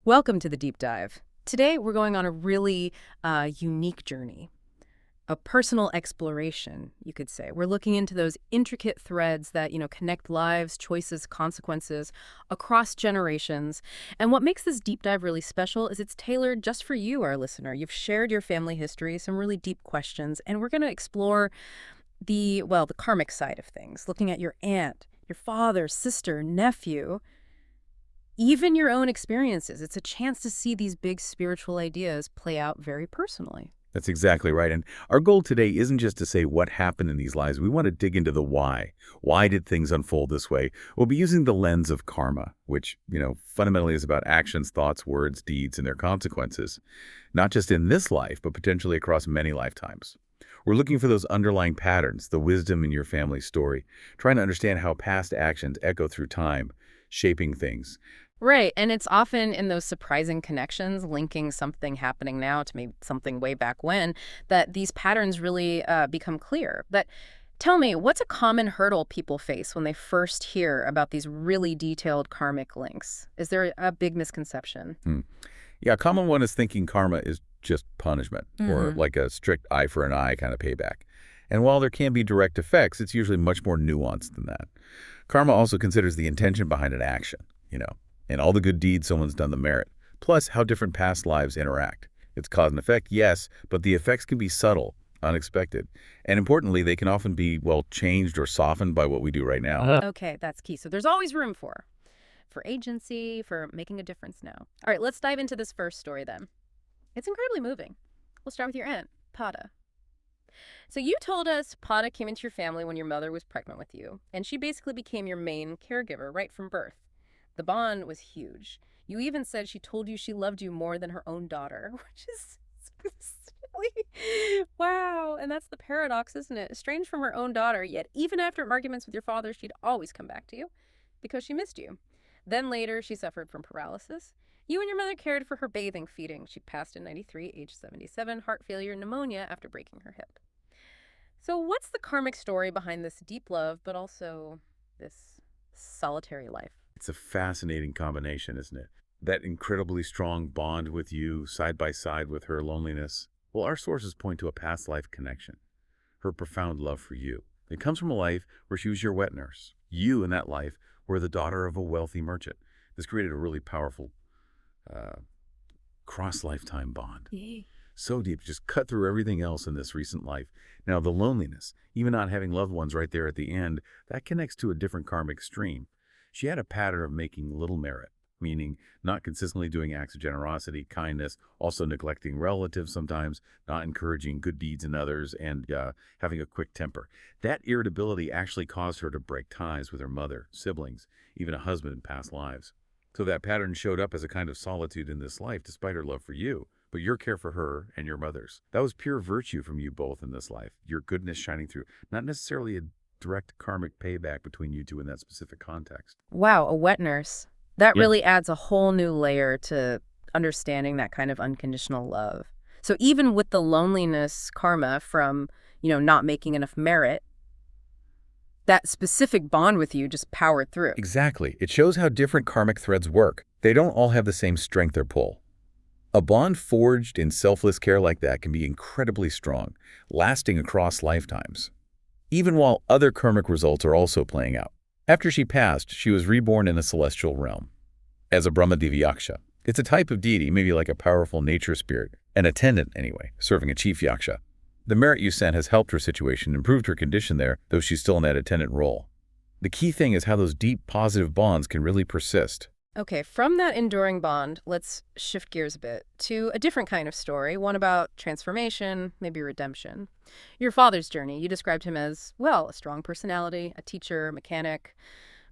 Welcome to the deep dive. Today, we're going on a really unique journey, a personal exploration, you could say. We're looking into those intricate threads that, connect lives, choices, consequences across generations. And what makes this deep dive really special is it's tailored just for you, our listener. You've shared your family history, some really deep questions, and we're going to explore the karmic side of things, looking at your aunt, your father, sister, nephew, even your own experiences. It's a chance to see these big spiritual ideas play out very personally. That's exactly right. And our goal today isn't just to say what happened in these lives. We want to dig into the why. Why did things unfold this way? We'll be using the lens of karma, which, fundamentally is about actions, thoughts, words, deeds, and their consequences, not just in this life, but potentially across many lifetimes. We're looking for those underlying patterns, the wisdom in your family's story, trying to understand how past actions echo through time, shaping things. Right, and it's often in those surprising connections, linking something happening now to maybe something way back when, that these patterns really become clear. But tell me, what's a common hurdle people face when they first hear about these really detailed karmic links? Is there a big misconception? Yeah, a common one is thinking karma is just punishment or Hmm. like a strict eye for an eye kind of payback. And while there can be direct effects, it's usually much more nuanced than that. Karma also considers the intention behind an action, and all the good deeds someone's done the merit, plus how different past lives interact. It's cause and effect, yes, but the effects can be subtle, unexpected, and importantly, they can often be, well, changed or softened by what we do right now. Okay, that's key. So there's always room for agency, for making a difference now. All right, let's dive into this first story then. It's incredibly moving. We'll start with your aunt, Pada. So you told us Pada came into your family when your mother was pregnant with you, and she basically became your main caregiver right from birth. The bond was huge. You even said she told you she loved you more than her own daughter, which is silly. Wow, and that's the paradox, isn't it? Estranged from her own daughter, yet even after arguments with your father, she'd always come back to you because she missed you. Then later, she suffered from paralysis. You and your mother cared for her bathing, feeding. She passed in 93, age 77, heart failure, pneumonia after breaking her hip. So, what's the karmic story behind this deep love, but also this solitary life? It's a fascinating combination, isn't it? That incredibly strong bond with you, side by side with her loneliness. Well, our sources point to a past life connection, her profound love for you. It comes from a life where she was your wet nurse. You, in that life, were the daughter of a wealthy merchant. This created a really powerful uh, cross-lifetime bond. So deep, just cut through everything else in this recent life. Now, the loneliness, even not having loved ones right there at the end, that connects to a different karmic stream. She had a pattern of making little merit, meaning not consistently doing acts of generosity, kindness, also neglecting relatives sometimes, not encouraging good deeds in others, and having a quick temper. That irritability actually caused her to break ties with her mother, siblings, even a husband in past lives. So that pattern showed up as a kind of solitude in this life, despite her love for you, but your care for her and your mother's. That was pure virtue from you both in this life, your goodness shining through, not necessarily a direct karmic payback between you two in that specific context. Wow, a wet nurse. That Yeah. really adds a whole new layer to understanding that kind of unconditional love. So even with the loneliness karma from, not making enough merit, that specific bond with you just powered through. Exactly. It shows how different karmic threads work. They don't all have the same strength or pull. A bond forged in selfless care like that can be incredibly strong, lasting across lifetimes, even while other karmic results are also playing out. After she passed, she was reborn in a celestial realm, as a Brahmadiva-yaksha. It's a type of deity, maybe like a powerful nature spirit, an attendant anyway, serving a chief yaksha. The merit you sent has helped her situation, improved her condition there, though she's still in that attendant role. The key thing is how those deep, positive bonds can really persist. Okay, from that enduring bond, let's shift gears a bit to a different kind of story, one about transformation, maybe redemption. Your father's journey, you described him as, well, a strong personality, a teacher, mechanic,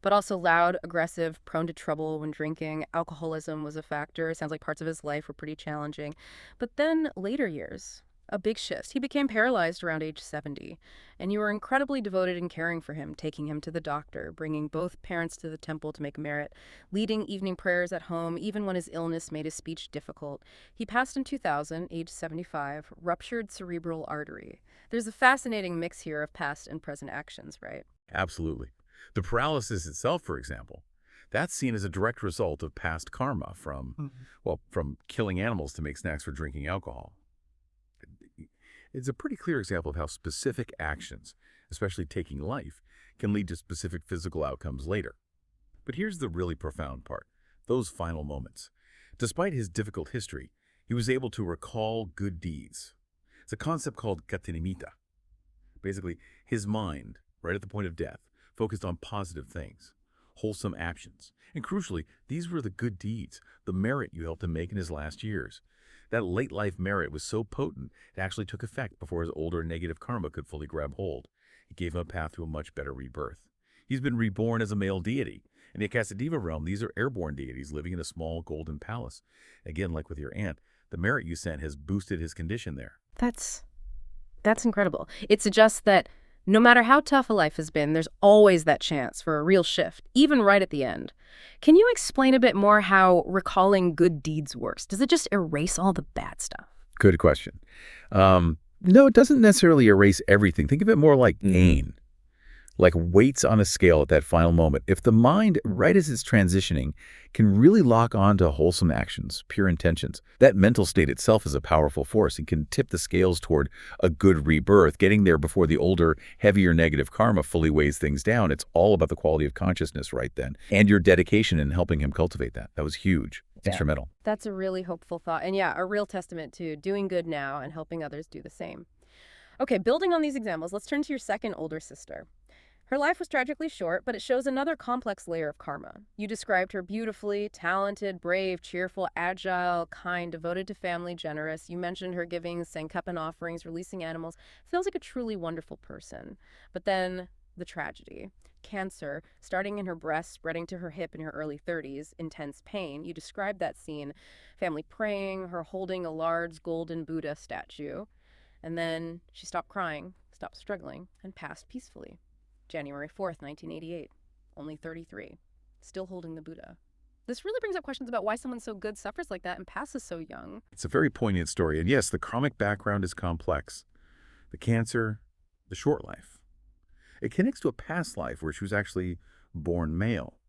but also loud, aggressive, prone to trouble when drinking. Alcoholism was a factor. Sounds like parts of his life were pretty challenging. But then later years, a big shift. He became paralyzed around age 70, and you were incredibly devoted in caring for him, taking him to the doctor, bringing both parents to the temple to make merit, leading evening prayers at home, even when his illness made his speech difficult. He passed in 2000, age 75, ruptured cerebral artery. There's a fascinating mix here of past and present actions, right? Absolutely. The paralysis itself, for example, That's seen as a direct result of past karma from killing animals to make snacks for drinking alcohol. It's a pretty clear example of how specific actions, especially taking life, can lead to specific physical outcomes later. But here's the really profound part, those final moments. Despite his difficult history, he was able to recall good deeds. It's a concept called katinimita. Basically, his mind, right at the point of death, focused on positive things, wholesome actions. And crucially, these were the good deeds, the merit you helped him make in his last years. That late life merit was so potent, it actually took effect before his older negative karma could fully grab hold. It gave him a path to a much better rebirth. He's been reborn as a male deity. In the Akasadeva realm, these are airborne deities living in a small golden palace. Again, like with your aunt, the merit you sent has boosted his condition there. That's incredible. It suggests that no matter how tough a life has been, there's always that chance for a real shift, even right at the end. Can you explain a bit more how recalling good deeds works? Does it just erase all the bad stuff? Good question. No, it doesn't necessarily erase everything. Think of it more like gain, like weights on a scale at that final moment. If the mind, right as it's transitioning, can really lock on to wholesome actions, pure intentions, that mental state itself is a powerful force and can tip the scales toward a good rebirth, getting there before the older, heavier negative karma fully weighs things down. It's all about the quality of consciousness right then and your dedication in helping him cultivate that. That was huge. Instrumental. That's a really hopeful thought. And yeah, a real testament to doing good now and helping others do the same. Okay, building on these examples, let's turn to your second older sister. Her life was tragically short, but it shows another complex layer of karma. You described her beautifully, talented, brave, cheerful, agile, kind, devoted to family, generous. You mentioned her giving Sankapan offerings, releasing animals. Sounds like a truly wonderful person. But then the tragedy. Cancer, starting in her breast, spreading to her hip in her early 30s, intense pain. You described that scene, family praying, her holding a large golden Buddha statue. And then she stopped crying, stopped struggling, and passed peacefully. January 4th, 1988. Only 33. Still holding the Buddha. This really brings up questions about why someone so good suffers like that and passes so young. It's a very poignant story. And yes, the karmic background is complex. The cancer, the short life. It connects to a past life where she was actually born male.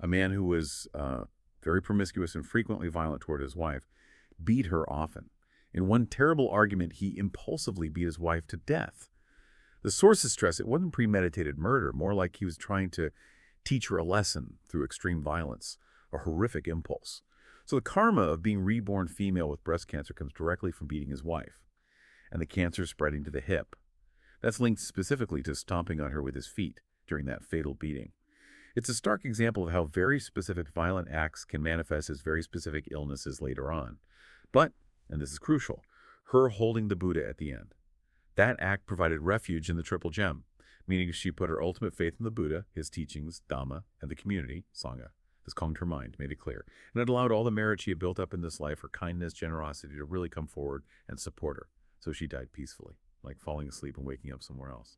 A man who was very promiscuous and frequently violent toward his wife, beat her often. In one terrible argument, he impulsively beat his wife to death. The sources stress it wasn't premeditated murder, more like he was trying to teach her a lesson through extreme violence, a horrific impulse. So the karma of being reborn female with breast cancer comes directly from beating his wife, and the cancer spreading to the hip. That's linked specifically to stomping on her with his feet during that fatal beating. It's a stark example of how very specific violent acts can manifest as very specific illnesses later on. But, and this is crucial, her holding the Buddha at the end. That act provided refuge in the Triple Gem, meaning she put her ultimate faith in the Buddha, his teachings, Dhamma, and the community, Sangha. This calmed her mind, made it clear. And it allowed all the merit she had built up in this life, her kindness, generosity, to really come forward and support her. So she died peacefully, like falling asleep and waking up somewhere else.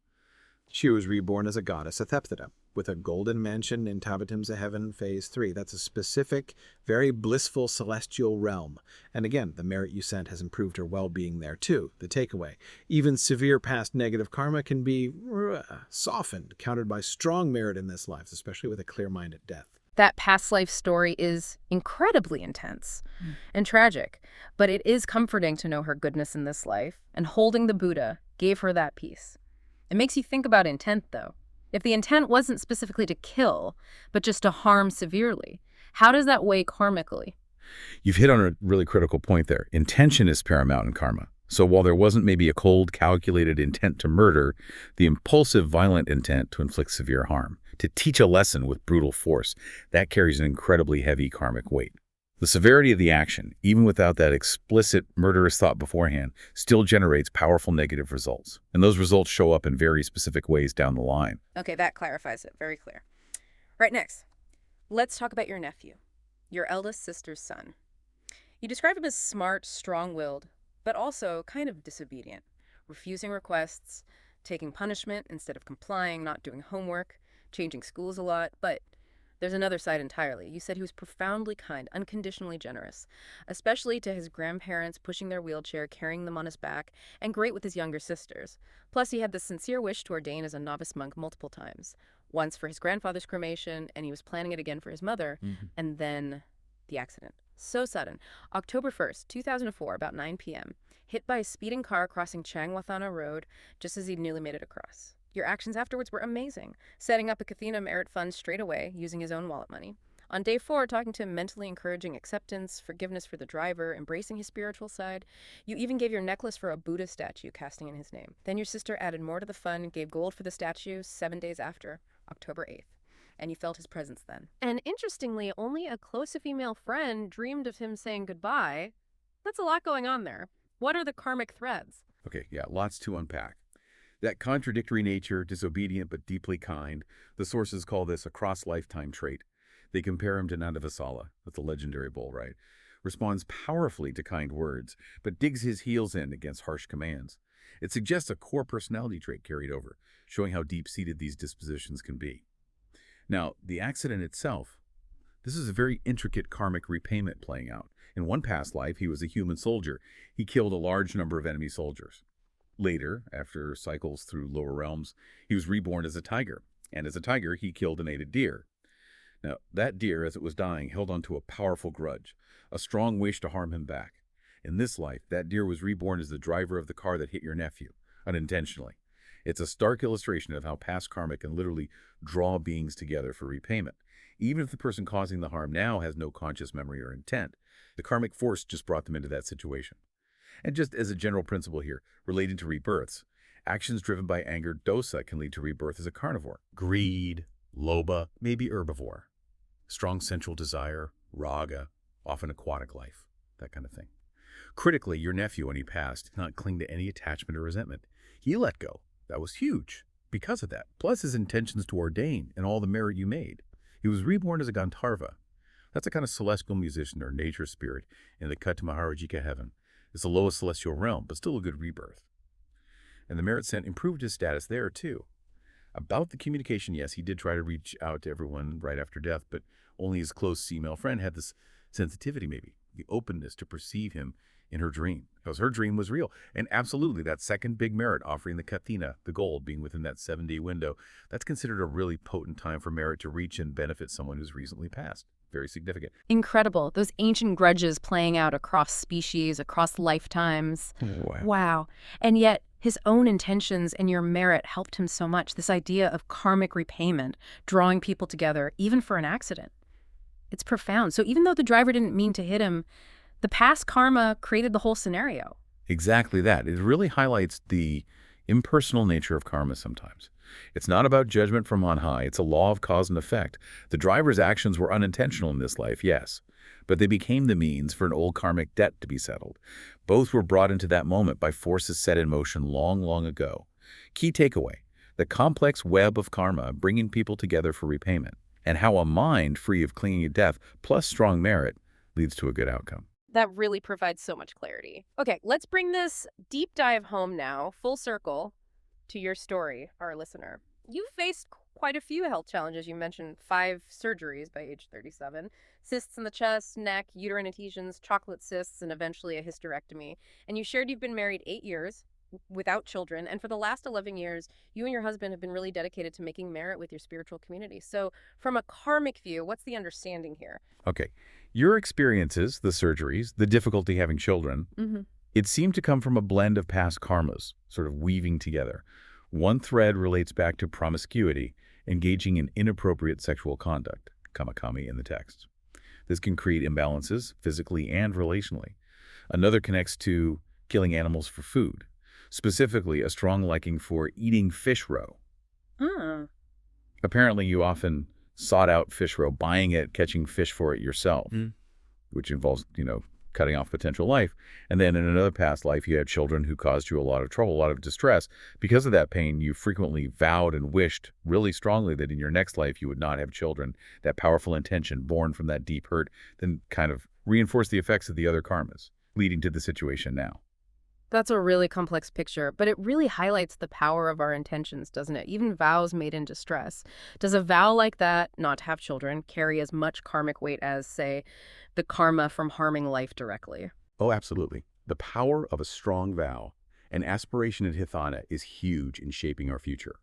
She was reborn as a goddess, Athepthida, with a golden mansion in Tabatimsa Heaven, Phase 3. That's a specific, very blissful celestial realm. And again, the merit you sent has improved her well-being there too. The takeaway, even severe past negative karma can be softened, countered by strong merit in this life, especially with a clear mind at death. That past life story is incredibly intense and tragic, but it is comforting to know her goodness in this life, and holding the Buddha gave her that peace. It makes you think about intent, though. If the intent wasn't specifically to kill, but just to harm severely, how does that weigh karmically? You've hit on a really critical point there. Intention is paramount in karma. So while there wasn't maybe a cold, calculated intent to murder, the impulsive, violent intent to inflict severe harm, to teach a lesson with brutal force, that carries an incredibly heavy karmic weight. The severity of the action, even without that explicit murderous thought beforehand, still generates powerful negative results. And those results show up in very specific ways down the line. Okay, that clarifies it. Very clear. Right, next, let's talk about your nephew, your eldest sister's son. You describe him as smart, strong-willed, but also kind of disobedient, refusing requests, taking punishment instead of complying, not doing homework, changing schools a lot, but there's another side entirely. You said he was profoundly kind, unconditionally generous, especially to his grandparents, pushing their wheelchair, carrying them on his back, and great with his younger sisters. Plus, he had the sincere wish to ordain as a novice monk multiple times. Once for his grandfather's cremation, and he was planning it again for his mother, and then the accident. So sudden. October 1st, 2004, about 9 p.m., hit by a speeding car crossing Changwathana Road just as he'd nearly made it across. Your actions afterwards were amazing, setting up a Kathina merit fund straight away using his own wallet money. On day 4, talking to him, mentally encouraging acceptance, forgiveness for the driver, embracing his spiritual side. You even gave your necklace for a Buddhist statue casting in his name. Then your sister added more to the fund and gave gold for the statue 7 days after, October 8th. And you felt his presence then. And interestingly, only a close female friend dreamed of him saying goodbye. That's a lot going on there. What are the karmic threads? Okay, yeah, lots to unpack. That contradictory nature, disobedient but deeply kind, the sources call this a cross-lifetime trait. They compare him to Nandavasala, that's the legendary bull, right? Responds powerfully to kind words, but digs his heels in against harsh commands. It suggests a core personality trait carried over, showing how deep-seated these dispositions can be. Now, the accident itself, this is a very intricate karmic repayment playing out. In one past life, he was a human soldier. He killed a large number of enemy soldiers. Later, after cycles through lower realms, he was reborn as a tiger. And as a tiger, he killed and ate a deer. Now, that deer, as it was dying, held onto a powerful grudge, a strong wish to harm him back. In this life, that deer was reborn as the driver of the car that hit your nephew, unintentionally. It's a stark illustration of how past karma can literally draw beings together for repayment. Even if the person causing the harm now has no conscious memory or intent, the karmic force just brought them into that situation. And just as a general principle here, relating to rebirths, actions driven by anger, dosa, can lead to rebirth as a carnivore. Greed, lobha, maybe herbivore. Strong sensual desire, raga, often aquatic life, that kind of thing. Critically, your nephew, when he passed, did not cling to any attachment or resentment. He let go. That was huge because of that. Plus his intentions to ordain and all the merit you made. He was reborn as a Gandharva. That's a kind of celestial musician or nature spirit in the Katamaharajika heaven. It's the lowest celestial realm, but still a good rebirth. And the merit sent improved his status there, too. About the communication, yes, he did try to reach out to everyone right after death, but only his close female friend had this sensitivity, maybe, the openness to perceive him in her dream, because her dream was real. And absolutely, that second big merit, offering the Kathina, the gold, being within that 7-day window, that's considered a really potent time for merit to reach and benefit someone who's recently passed. Very significant. Incredible. Those ancient grudges playing out across species, across lifetimes. Wow. Wow. And yet, his own intentions and your merit helped him so much. This idea of karmic repayment, drawing people together, even for an accident. It's profound. So even though the driver didn't mean to hit him, the past karma created the whole scenario. Exactly that. It really highlights the impersonal nature of karma sometimes. It's not about judgment from on high. It's a law of cause and effect. The driver's actions were unintentional in this life, yes, but they became the means for an old karmic debt to be settled. Both were brought into that moment by forces set in motion long, long ago. Key takeaway, the complex web of karma bringing people together for repayment, and how a mind free of clinging to death plus strong merit leads to a good outcome. That really provides so much clarity. Okay, let's bring this deep dive home now, full circle, to your story, our listener. You faced quite a few health challenges. You mentioned 5 surgeries by age 37, cysts in the chest, neck, uterine adhesions, chocolate cysts, and eventually a hysterectomy. And you shared you've been married 8 years without children. And for the last 11 years, you and your husband have been really dedicated to making merit with your spiritual community. So from a karmic view, what's the understanding here? Okay, your experiences, the surgeries, the difficulty having children, it seemed to come from a blend of past karmas, sort of weaving together. One thread relates back to promiscuity, engaging in inappropriate sexual conduct, kamakami in the text. This can create imbalances, physically and relationally. Another connects to killing animals for food, specifically a strong liking for eating fish roe. Apparently, you often sought out fish roe, buying it, catching fish for it yourself, which involves, cutting off potential life. And then in another past life, you had children who caused you a lot of trouble, a lot of distress. Because of that pain, you frequently vowed and wished really strongly that in your next life you would not have children. That powerful intention born from that deep hurt then kind of reinforced the effects of the other karmas, leading to the situation now. That's a really complex picture, but it really highlights the power of our intentions, doesn't it? Even vows made in distress. Does a vow like that, not to have children, carry as much karmic weight as, say, the karma from harming life directly? Oh, absolutely. The power of a strong vow and aspiration in Hithana is huge in shaping our future.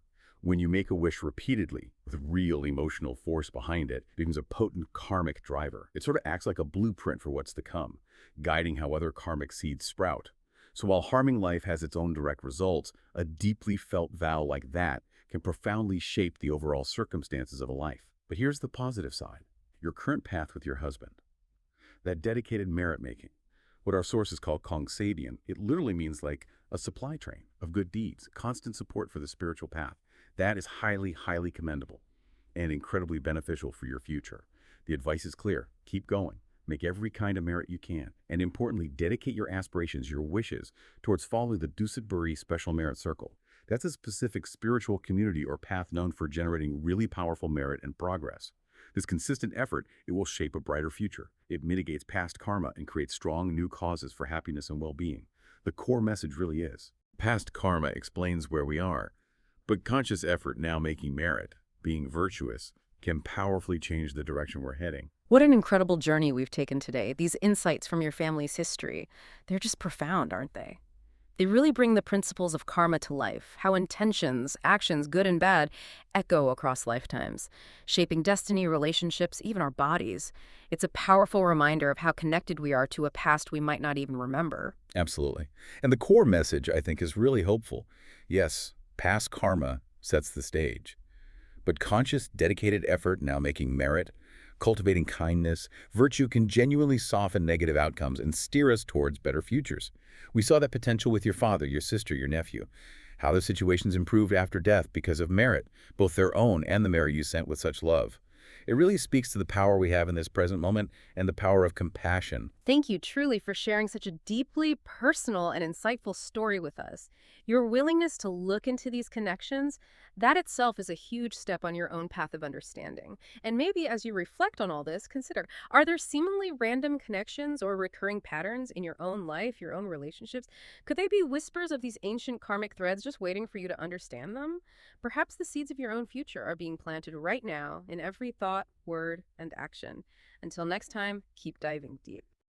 When you make a wish repeatedly, with real emotional force behind it, it becomes a potent karmic driver. It sort of acts like a blueprint for what's to come, guiding how other karmic seeds sprout. So while harming life has its own direct results, a deeply felt vow like that can profoundly shape the overall circumstances of a life. But here's the positive side. Your current path with your husband. That dedicated merit-making. What our sources call kongsabian, it literally means like a supply train of good deeds, constant support for the spiritual path. That is highly, highly commendable and incredibly beneficial for your future. The advice is clear. Keep going. Make every kind of merit you can. And importantly, dedicate your aspirations, your wishes, towards following the Dusitburi Special Merit Circle. That's a specific spiritual community or path known for generating really powerful merit and progress. This consistent effort, it will shape a brighter future. It mitigates past karma and creates strong new causes for happiness and well-being. The core message really is, past karma explains where we are, but conscious effort now making merit, being virtuous, can powerfully change the direction we're heading. What an incredible journey we've taken today. These insights from your family's history, they're just profound, aren't they? They really bring the principles of karma to life, how intentions, actions, good and bad, echo across lifetimes, shaping destiny, relationships, even our bodies. It's a powerful reminder of how connected we are to a past we might not even remember. Absolutely. And the core message, I think, is really hopeful. Yes, past karma sets the stage, but conscious, dedicated effort now making merit, cultivating kindness, virtue can genuinely soften negative outcomes and steer us towards better futures. We saw that potential with your father, your sister, your nephew, how the situations improved after death because of merit, both their own and the merit you sent with such love. It really speaks to the power we have in this present moment and the power of compassion. Thank you truly for sharing such a deeply personal and insightful story with us. Your willingness to look into these connections, that itself is a huge step on your own path of understanding. And maybe as you reflect on all this, consider, are there seemingly random connections or recurring patterns in your own life, your own relationships? Could they be whispers of these ancient karmic threads just waiting for you to understand them? Perhaps the seeds of your own future are being planted right now in every thought, word, and action. Until next time, keep diving deep.